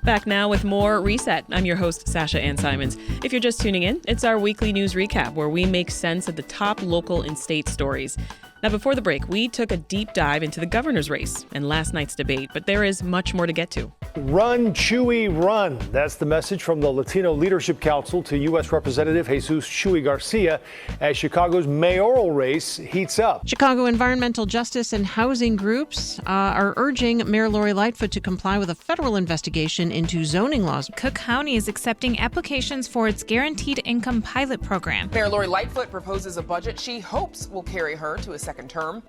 Back now with more Reset. I'm your host, Sasha-Ann Simons. If you're just tuning in, it's our weekly news recap where we make sense of the top local and state stories. Now, before the break, we took a deep dive into the governor's race and last night's debate, but there is much more to get to. Run, Chuy, run. That's the message from the Latino Leadership Council to U.S. Representative Jesus Chuy Garcia as Chicago's mayoral race heats up. Chicago environmental justice and housing groups are urging Mayor Lori Lightfoot to comply with a federal investigation into zoning laws. Cook County is accepting applications for its Guaranteed Income Pilot Program. Mayor Lori Lightfoot proposes a budget she hopes will carry her to a second term.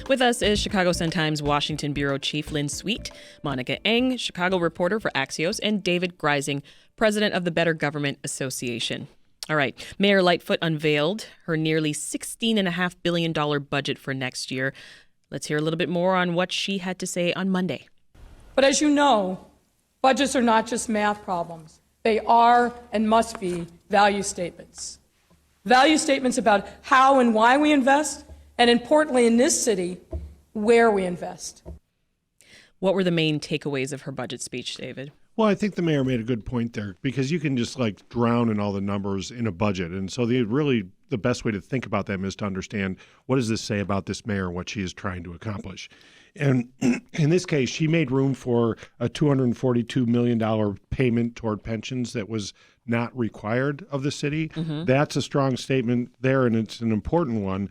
With us is Chicago Sun-Times Washington Bureau Chief Lynn Sweet, Monica Eng, Chicago reporter for Axios, and David Greising, president of the Better Government Association. All right, Mayor Lightfoot unveiled her nearly $16.5 billion budget for next year. Let's hear a little bit more on what she had to say on Monday. But as you know, budgets are not just math problems. They are and must be value statements. Value statements about how and why we invest, and importantly in this city, where we invest. What were the main takeaways of her budget speech, David? Well, I think the mayor made a good point there because you can just drown in all the numbers in a budget. And so the best way to think about them is to understand what does this say about this mayor and what she is trying to accomplish. And in this case, she made room for a $242 million payment toward pensions that was not required of the city. Mm-hmm. That's a strong statement there, and it's an important one.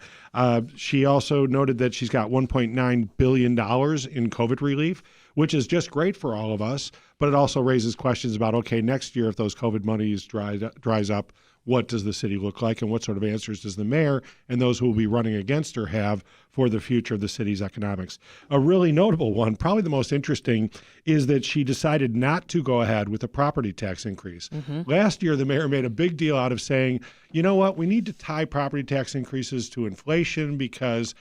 She also noted that she's got $1.9 billion in COVID relief, which is just great for all of us, but it also raises questions about, okay, next year if those COVID monies dries up, what does the city look like and what sort of answers does the mayor and those who will be running against her have for the future of the city's economics? A really notable one, probably the most interesting, is that she decided not to go ahead with a property tax increase. Mm-hmm. Last year, the mayor made a big deal out of saying, you know what, we need to tie property tax increases to inflation because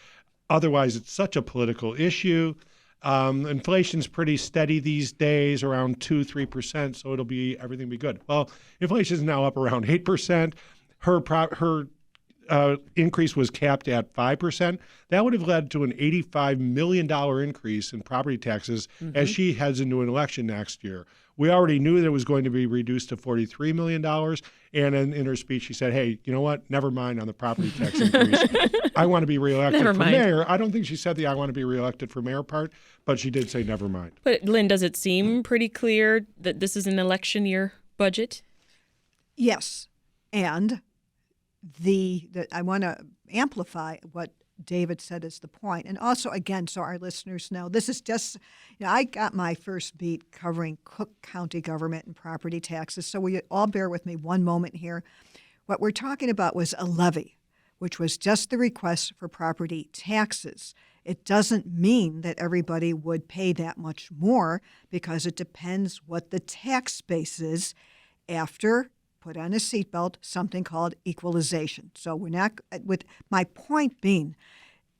otherwise it's such a political issue. Inflation's pretty steady these days, around 2-3%, so everything will be good. Well, inflation is now up around 8%. Her increase was capped at 5%. That would have led to an $85 million increase in property taxes as she heads into an election next year. We already knew that it was going to be reduced to $43 million. And in her speech, she said, hey, you know what? Never mind on the property tax increase. I want to be reelected for mayor. I don't think she said the I want to be reelected for mayor part, but she did say never mind. But Lynn, does it seem pretty clear that this is an election year budget? Yes. And I want to amplify what David said is the point. And also, again, so our listeners know, this is just, I got my first beat covering Cook County government and property taxes. So we all bear with me one moment here. What we're talking about was a levy, which was just the request for property taxes. It doesn't mean that everybody would pay that much more because it depends what the tax base is after, put on a seatbelt, something called equalization. So we're not, with my point being,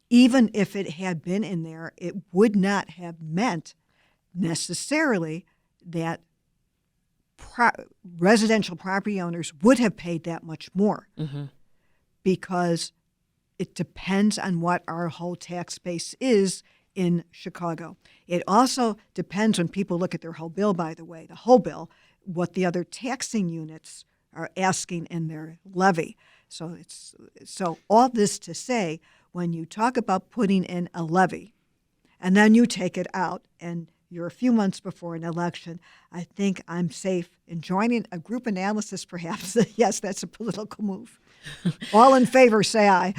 even if it had been in there, it would not have meant necessarily that residential property owners would have paid that much more because it depends on what our whole tax base is in Chicago. It also depends when people look at their whole bill, by the way, the whole bill, what the other taxing units are asking in their levy. So all this to say, when you talk about putting in a levy and then you take it out and you're a few months before an election, I think I'm safe in joining a group analysis perhaps. Yes, that's a political move. All in favor, say aye.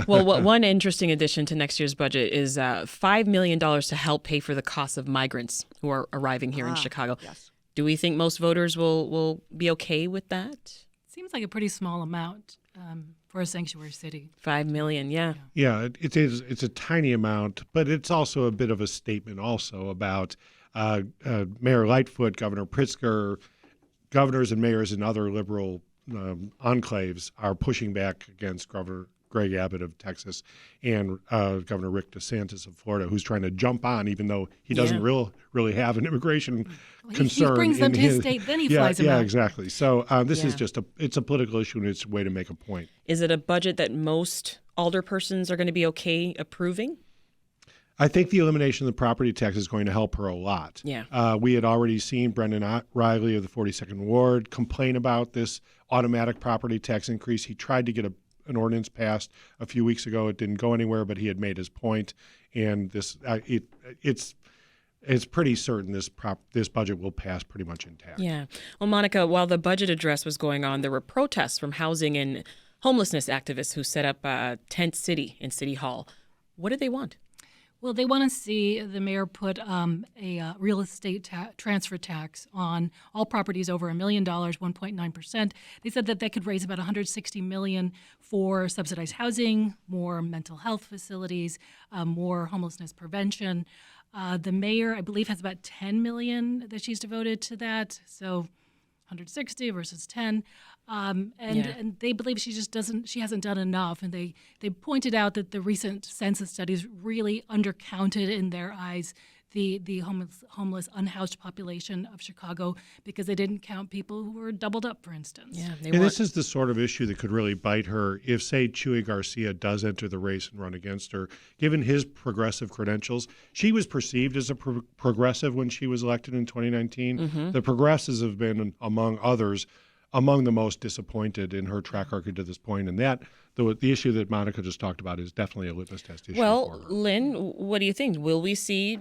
Well, one interesting addition to next year's budget is $5 million to help pay for the cost of migrants who are arriving here in Chicago. Yes. Do we think most voters will be okay with that? Seems like a pretty small amount for a sanctuary city. $5 million, yeah. Yeah, it is. It's a tiny amount, but it's also a bit of a statement also about Mayor Lightfoot, Governor Pritzker, governors and mayors in other liberal enclaves are pushing back against Governor Greg Abbott of Texas and Governor Rick DeSantis of Florida, who's trying to jump on, even though he doesn't really have an immigration concern. He brings them to his state, then he flies them out. Yeah, exactly. So this is just it's a political issue, and it's a way to make a point. Is it a budget that most alderpersons are going to be okay approving? I think the elimination of the property tax is going to help her a lot. Yeah. We had already seen Brendan Riley of the 42nd Ward complain about this automatic property tax increase. He tried to get an ordinance passed a few weeks ago. It didn't go anywhere, but he had made his point, and it's pretty certain this budget will pass pretty much intact. Yeah. Well, Monica, while the budget address was going on, there were protests from housing and homelessness activists who set up a tent city in City Hall. What did they want? Well, they want to see the mayor put a real estate transfer tax on all properties over $1 million, 1.9%. They said that could raise about $160 million for subsidized housing, more mental health facilities, more homelessness prevention. The mayor, I believe, has about $10 million that she's devoted to that. So 160 versus 10. And they believe she hasn't done enough. And they pointed out that the recent census studies really undercounted in their eyes the homeless, unhoused population of Chicago because they didn't count people who were doubled up, for instance. Yeah, and this is the sort of issue that could really bite her if, say, Chuy Garcia does enter the race and run against her. Given his progressive credentials, she was perceived as a progressive when she was elected in 2019. Mm-hmm. The progressives have been, among others, among the most disappointed in her track record to this point. And that, the issue that Monica just talked about, is definitely a litmus test issue for her. Lynn, what do you think? Will we see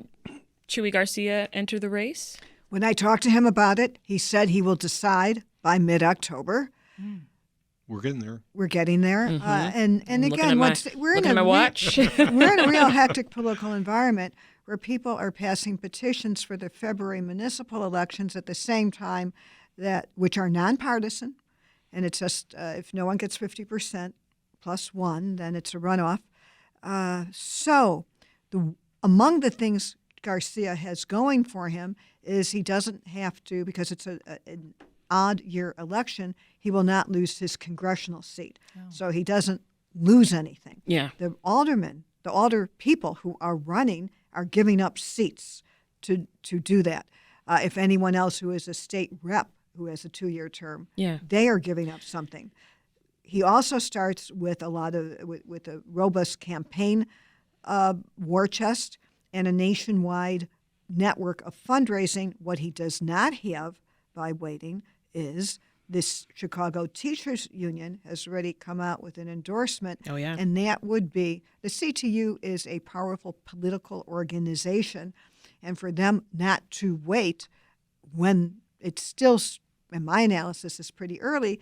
Chuy Garcia enter the race? When I talked to him about it, he said he will decide by mid-October. We're getting there. We're getting there. Mm-hmm. And again, we're in a real hectic political environment where people are passing petitions for the February municipal elections at the same time, which are nonpartisan. And it's just if no one gets 50% plus one, then it's a runoff. So among the things Garcia has going for him is he doesn't have to, because it's an odd year election, he will not lose his congressional seat. Oh. So he doesn't lose anything. Yeah. The alder people who are running are giving up seats to do that. If anyone else who is a state rep who has a 2-year term, they are giving up something. He also starts with with a robust campaign war chest and a nationwide network of fundraising. What he does not have by waiting is this Chicago Teachers Union has already come out with an endorsement. Oh, yeah. And that would be, the CTU is a powerful political organization, and for them not to wait when it's still, in my analysis, is pretty early,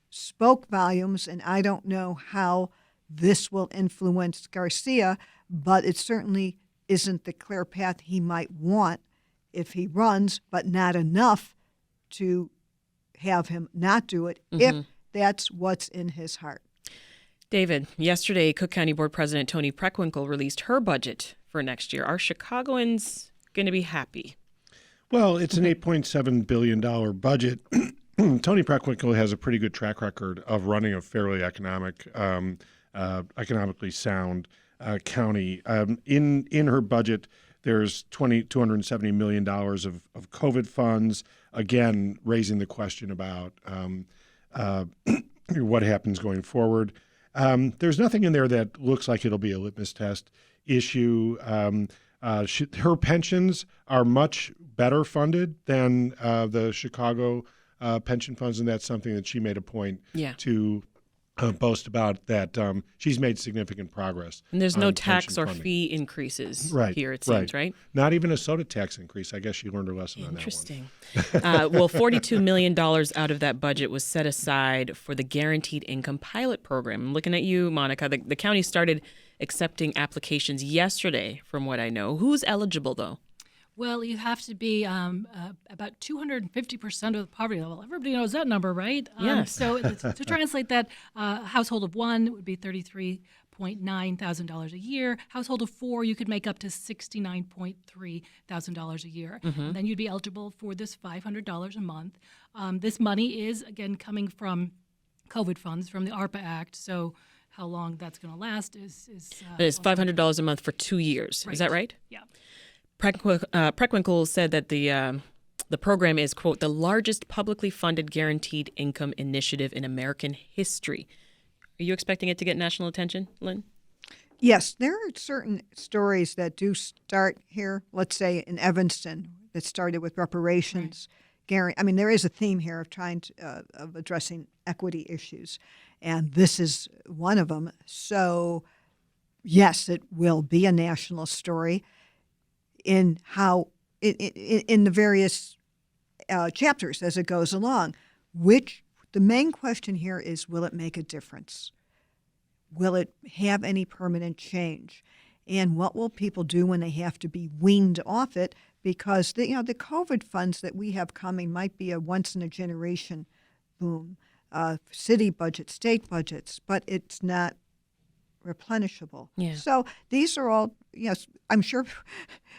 spoke volumes, and I don't know how this will influence Garcia, but it certainly isn't the clear path he might want if he runs, but not enough to have him not do it if that's what's in his heart. David, yesterday, Cook County Board President Toni Preckwinkle released her budget for next year. Are Chicagoans going to be happy? Well, it's an $8.7 billion budget. Toni Preckwinkle has a pretty good track record of running a fairly economically sound county. In her budget, there's $270 million of COVID funds, again, raising the question about what happens going forward. There's nothing in there that looks like it'll be a litmus test issue. Her pensions are much better funded than the Chicago pension funds, and that's something that she made a point to boast about, that she's made significant progress. And there's no tax or fee increases here, it seems, right? Not even a soda tax increase. I guess she learned her lesson on that one. Interesting. Well, $42 million out of that budget was set aside for the Guaranteed Income Pilot Program. I'm looking at you, Monica. The county started accepting applications yesterday, from what I know. Who's eligible, though? Well, you have to be about 250% of the poverty level. Everybody knows that number, right? Yes. So to translate that, household of one would be $33.9 thousand a year. Household of four, you could make up to $69.3 thousand a year. And then you'd be eligible for this $500 a month. This money is, again, coming from COVID funds from the ARPA Act. So how long that's going to last is it's $500 a month for 2 years. Right. Is that right? Yeah. Preckwinkle said that the program is, quote, the largest publicly funded guaranteed income initiative in American history. Are you expecting it to get national attention, Lynn? Yes, there are certain stories that do start here. Let's say in Evanston, that started with reparations. I mean, there is a theme here of trying to of addressing equity issues, and this is one of them. So, yes, it will be a national story in how in the various chapters as it goes along. The main question here is, will it make a difference? Will it have any permanent change? And what will people do when they have to be weaned off it? Because the COVID funds that we have coming might be a once-in-a-generation boom. City budgets, state budgets, but it's not replenishable. Yeah. So these are all, yes, I'm sure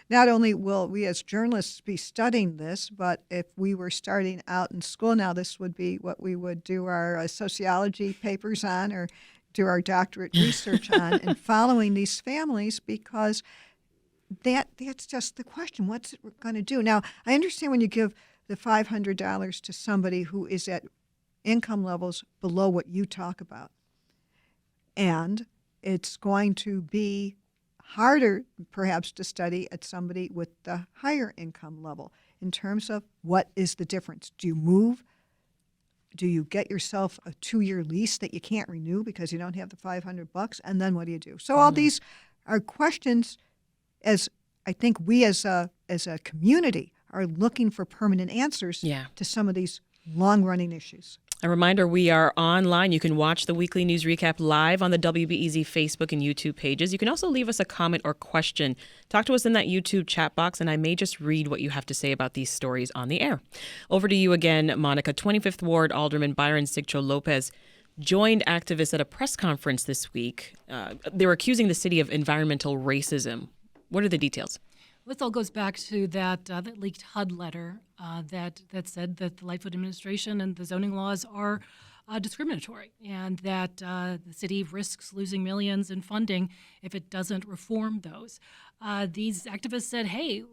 not only will we as journalists be studying this, but if we were starting out in school now, this would be what we would do our sociology papers on or do our doctorate research on, and following these families, because that's just the question. What's it going to do? Now, I understand when you give the $500 to somebody who is at income levels below what you talk about. And it's going to be harder, perhaps, to study at somebody with the higher income level in terms of what is the difference. Do you move? Do you get yourself a 2-year lease that you can't renew because you don't have the $500? And then what do you do? So all these are questions, as I think we as a community are looking for permanent answers to some of these long-running issues. A reminder, we are online. You can watch the weekly news recap live on the WBEZ Facebook and YouTube pages. You can also leave us a comment or question. Talk to us in that YouTube chat box, and I may just read what you have to say about these stories on the air. Over to you again, Monica. 25th Ward Alderman Byron Sigcho Lopez joined activists at a press conference this week. They were accusing the city of environmental racism. What are the details? This all goes back to that leaked HUD letter that said that the Lightfoot administration and the zoning laws are discriminatory, and that the city risks losing millions in funding if it doesn't reform those. These activists said, "Hey,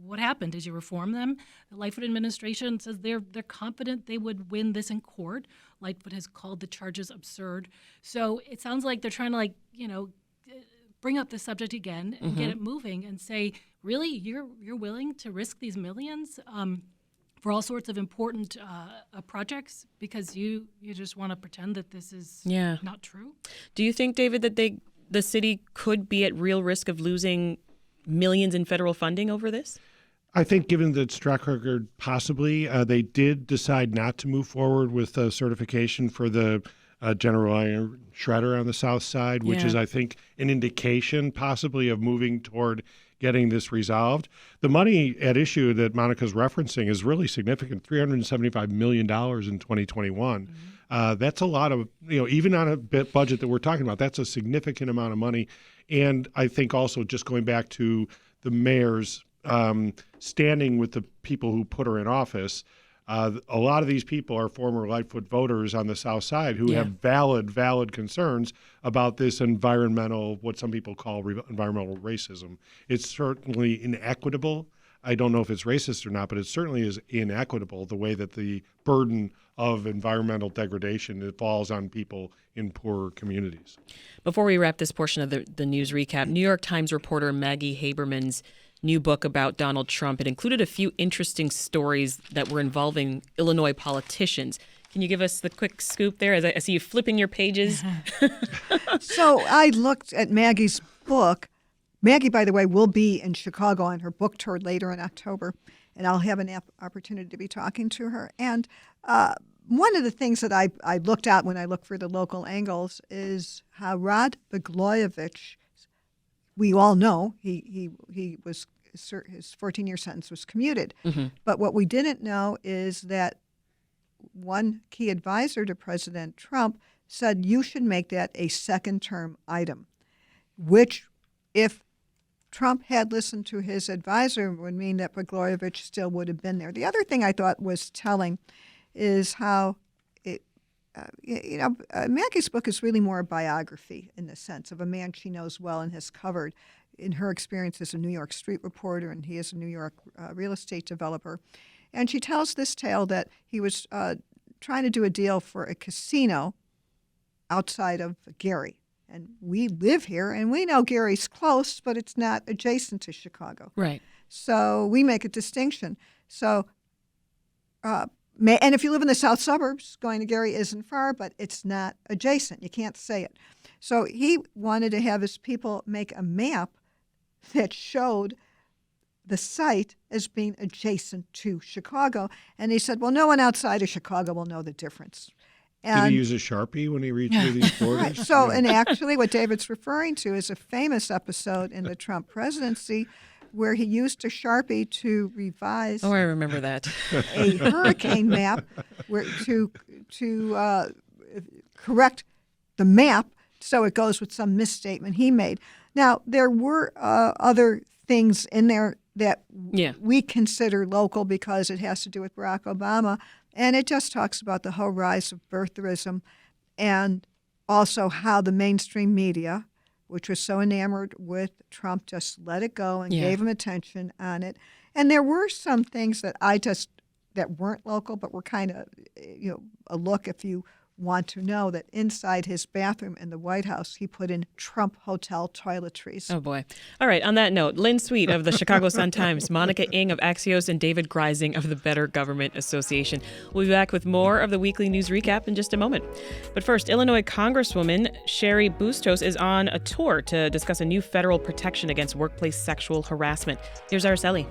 what happened? Did you reform them?" The Lightfoot administration says they're confident they would win this in court. Lightfoot has called the charges absurd. So it sounds like they're trying to bring up the subject again and get it moving and say, really, you're willing to risk these millions for all sorts of important projects because you just want to pretend that this is not true? Do you think, David, that the city could be at real risk of losing millions in federal funding over this? I think given the track record, possibly. They did decide not to move forward with certification for the General Iron Shredder on the south side, which is, I think, an indication possibly of moving toward getting this resolved. The money at issue that Monica's referencing is really significant, $375 million in 2021. That's a lot of, even on a budget that we're talking about, that's a significant amount of money. And I think also just going back to the mayor's standing with the people who put her in office, a lot of these people are former Lightfoot voters on the South Side who have valid concerns about this environmental, what some people call environmental racism. It's certainly inequitable. I don't know if it's racist or not, but it certainly is inequitable, the way that the burden of environmental degradation, it falls on people in poorer communities. Before we wrap this portion of the news recap, New York Times reporter Maggie Haberman's new book about Donald Trump, it included a few interesting stories that were involving Illinois politicians. Can you give us the quick scoop there? As I see you flipping your pages. So I looked at Maggie's book. Maggie, by the way, will be in Chicago on her book tour later in October, and I'll have an opportunity to be talking to her. And one of the things that I looked at when I look for the local angles is how Rod Blagojevich, we all know he was, his 14-year sentence was commuted. But what we didn't know is that one key advisor to President Trump said you should make that a second-term item, which, if Trump had listened to his advisor, would mean that Blagojevich still would have been there. The other thing I thought was telling is how Maggie's book is really more a biography in the sense of a man she knows well and has covered in her experience as a New York street reporter, and he is a New York real estate developer. And she tells this tale that he was trying to do a deal for a casino outside of Gary. and we live here, and we know Gary's close, but it's not adjacent to Chicago. Right. So we make a distinction. So, and if you live in the south suburbs, going to Gary isn't far, but it's not adjacent. You can't say it. So he wanted to have his people make a map that showed the site as being adjacent to Chicago. And he said, well, no one outside of Chicago will know the difference. Did he use a Sharpie when he reached through these borders? Right. So, and actually what David's referring to is a famous episode in the Trump presidency where he used a Sharpie to revise Oh, I remember that. a hurricane map to correct the map so it goes with some misstatement he made. Now, there were other things in there that we consider local because it has to do with Barack Obama, and it just talks about the whole rise of birtherism and also how the mainstream media, which was so enamored with Trump, just let it go and gave him attention on it. And there were some things that that weren't local, but were kind of, a look if you want to know that inside his bathroom in the White House, he put in Trump Hotel toiletries. Oh, boy. All right. On that note, Lynn Sweet of the Chicago Sun-Times, Monica Ng of Axios, and David Greising of the Better Government Association. We'll be back with more of the weekly news recap in just a moment. But first, Illinois Congresswoman Cheri Bustos is on a tour to discuss a new federal protection against workplace sexual harassment. Here's Araceli.